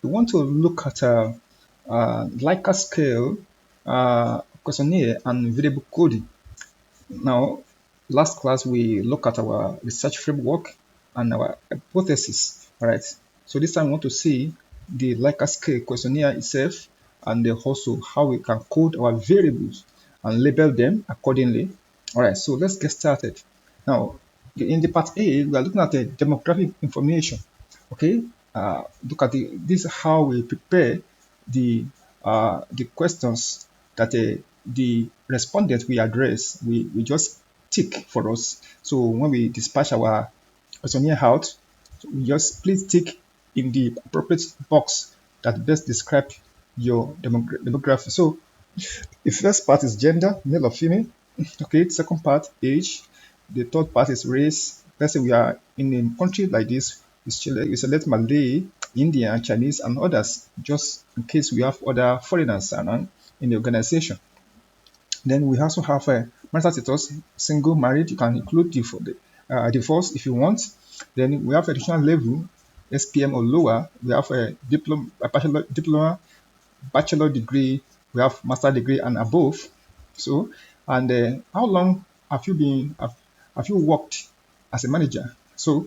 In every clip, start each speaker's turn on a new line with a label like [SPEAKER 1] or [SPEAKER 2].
[SPEAKER 1] we want to look at Likert scale, questionnaire, and variable coding. Now, last class we look at our research framework and our hypothesis. All right. So this time we want to see the Likert scale questionnaire itself, and then also how we can code our variables and label them accordingly. All right. So let's get started. Now, in the part A, we are looking at the demographic information. Okay. Look at this is how we prepare the questions that the respondent we address, we just tick for us. So when we dispatch our questionnaire out, we just please tick in the appropriate box that best describe your demography. So the first part is gender, male or female. Okay, the second part, age. The third part is race. Let's say we are in a country like this, we select Malay, Indian, Chinese, and others, just in case we have other foreigners around in the organization. Then we also have a marital status, single, married. You can include divorce if you want. Then we have educational level, SPM or lower. We have a diploma, bachelor degree. We have master degree and above. So, and how long have you worked as a manager? So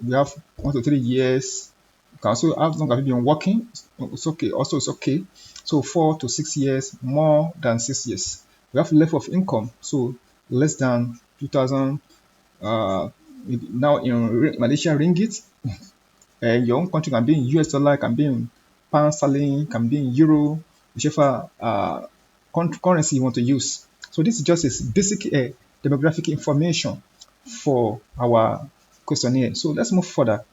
[SPEAKER 1] we have 1 to 3 years. You can also how long have you been working? It's okay. Also, it's okay. So 4 to 6 years, more than 6 years. We have level of income. So less than 2,000. Now in Malaysian ringgit, your own country can be in US dollar, can be in pound sterling, can be in euro, whichever currency you want to use. So this is just a basic demographic information for our questionnaire. So let's move further.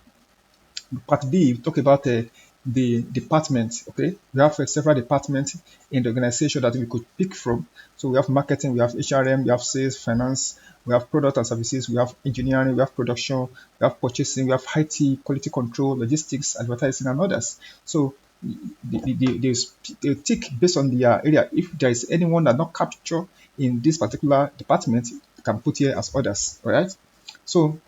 [SPEAKER 1] Part B, we talk about the departments. Okay, we have several departments in the organization that we could pick from. So we have marketing, we have HRM, we have sales, finance, we have product and services, we have engineering, we have production, we have purchasing, we have IT, quality control, logistics, advertising, and others. So they tick based on their area. If there is anyone that not captured in this particular department, you can put here as others. All right. So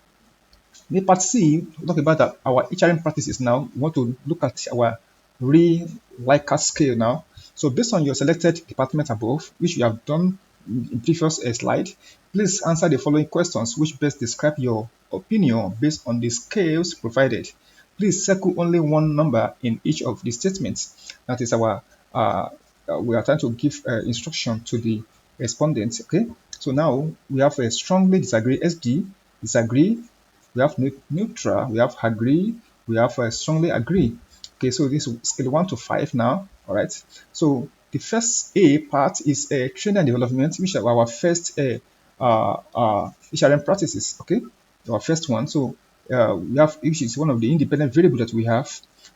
[SPEAKER 1] in part C, we talk about our HRM practices now. We want to look at our real Likert scale now. So based on your selected department above, which you have done in previous slide, please answer the following questions which best describe your opinion based on the scales provided. Please circle only one number in each of the statements. That is our, we are trying to give instruction to the respondents. Okay, so now we have a strongly disagree, SD, disagree, we have neutral, we have agree, we have strongly agree. Okay, so this is scale 1 to 5 now. All right. So the first A part is training and development, which are our first HRM practices. Okay, our first one. So we have, which is one of the independent variables that we have.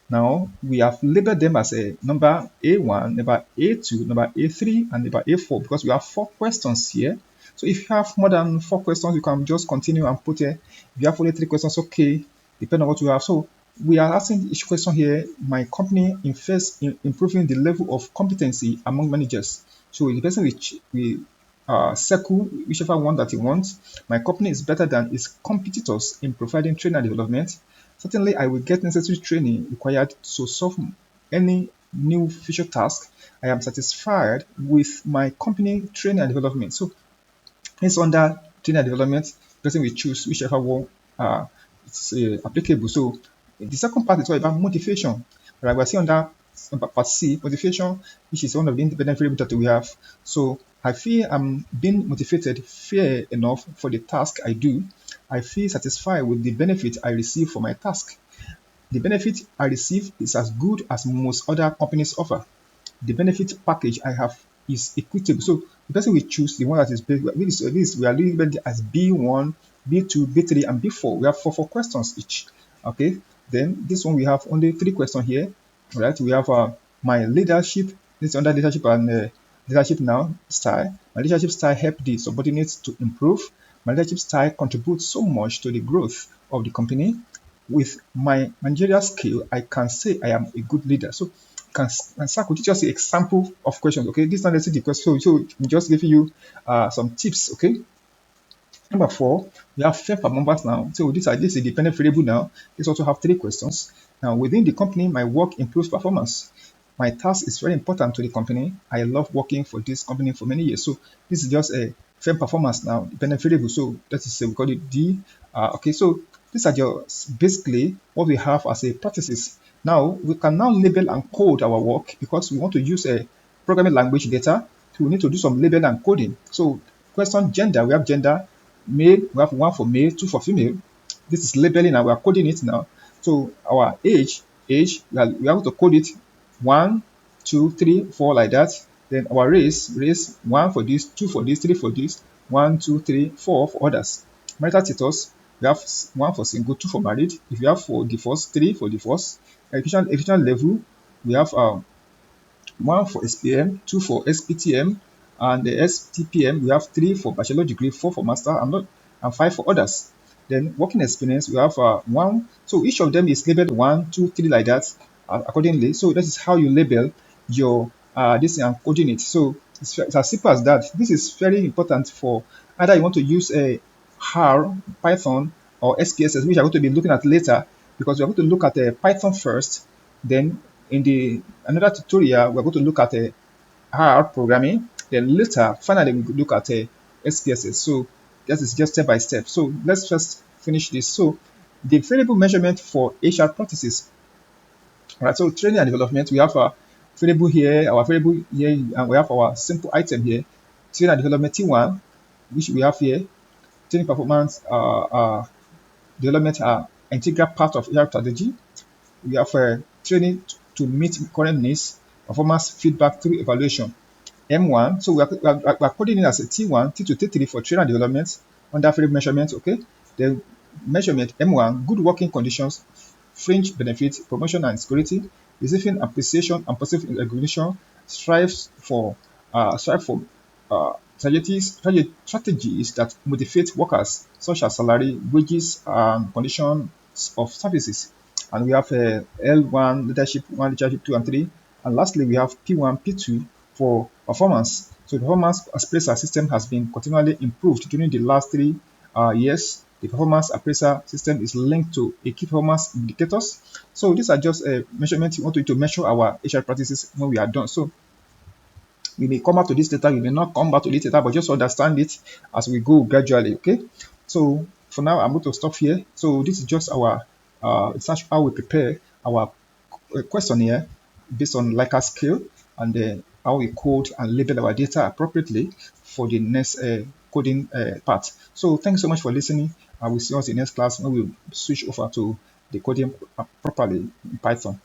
[SPEAKER 1] Now we have labeled them as a number A1, number A2, number A3, and number A4 because we have 4 questions here. So if you have more than 4 questions, you can just continue and put it. If you have only 3 questions, okay, depending on what you have. So we are asking each question here, my company invests in improving the level of competency among managers. So the person will circle whichever one that you want. My company is better than its competitors in providing training and development. Certainly, I will get necessary training required to solve any new future task. I am satisfied with my company training and development. So it's under training and development, the person will choose whichever one is applicable. So the second part is all about motivation. Right, we're seeing under part C, motivation, which is one of the independent variables that we have. So I feel I'm being motivated fair enough for the task I do. I feel satisfied with the benefit I receive for my task. The benefit I receive is as good as most other companies offer. The benefit package I have is equitable. So the person will choose the one that is big. We are labeled as B1, B2, B3, and B4. We have four questions each. Okay. Then this one we have only 3 questions here. Right. We have my leadership. This is under leadership and leadership now style. My leadership style help the subordinates to improve. My leadership style contributes so much to the growth of the company. With my managerial skill, I can say I am a good leader. So can circle just an example of questions. Okay, this is not necessarily the question. So I'm just giving you some tips. Okay. Number 4, we have fair per members now. So this is a dependent variable now. This also have 3 questions. Now, within the company, my work improves performance. My task is very important to the company. I love working for this company for many years. So this is just a firm performance now, dependent variable. So that is we call it D. Okay, so these are just basically what we have as a practices. Now we can now label and code our work because we want to use a programming language data. So we need to do some label and coding. So question gender, we have gender, male, we have one for male, two for female. This is labeling and we are coding it now. So our age, we are going to code it 1, 2, 3, 4 like that. Then our race, one for this, two for this, three for this, 1, 2, 3, 4 for others. Marital status, we have one for single, two for married. If you have for divorce, three for divorce. Education level, we have one for SPM, two for SPTM, and the STPM, we have three for bachelor degree, four for master, and five for others. Then working experience, we have one. So each of them is labeled 1, 2, 3 like that accordingly. So that is how you label your this and coding it. So it's as simple as that. This is very important for either you want to use a R, Python, or SPSS, which I'm going to be looking at later, because we're going to look at Python first. Then in the another tutorial, we're going to look at R programming. Then later, finally, we look at SPSS. So that is just step by step. So let's just finish this. So the variable measurement for HR practices. All right. So training and development, we have a variable here, our variable here, and we have our simple item here. Training and development T1, which we have here. Training performance development are integral part of HR strategy. We have training to meet current needs, performance feedback through evaluation. M1, so we are coding it as a T1, T2, T3 for training and development under frame measurement, okay? The measurement M1, good working conditions, fringe benefits, promotion and security, receiving appreciation and positive recognition, strive for strategies that motivate workers, such as salary, wages, and conditions of services. And we have L1, leadership 2 and 3. And lastly, we have P1, P2 for performance. So the performance appraiser system has been continually improved during the last 3 years. The performance appraiser system is linked to a key performance indicators. So these are just measurements we want to measure our HR practices when we are done. So we may come back to this later, we may not come back to this later, but just understand it as we go gradually, okay? So for now, I'm going to stop here. So this is just our research, how we prepare our questionnaire based on Likert scale, and how we code and label our data appropriately for the next coding part. So thanks so much for listening. I will see you in the next class when we switch over to the coding properly in Python.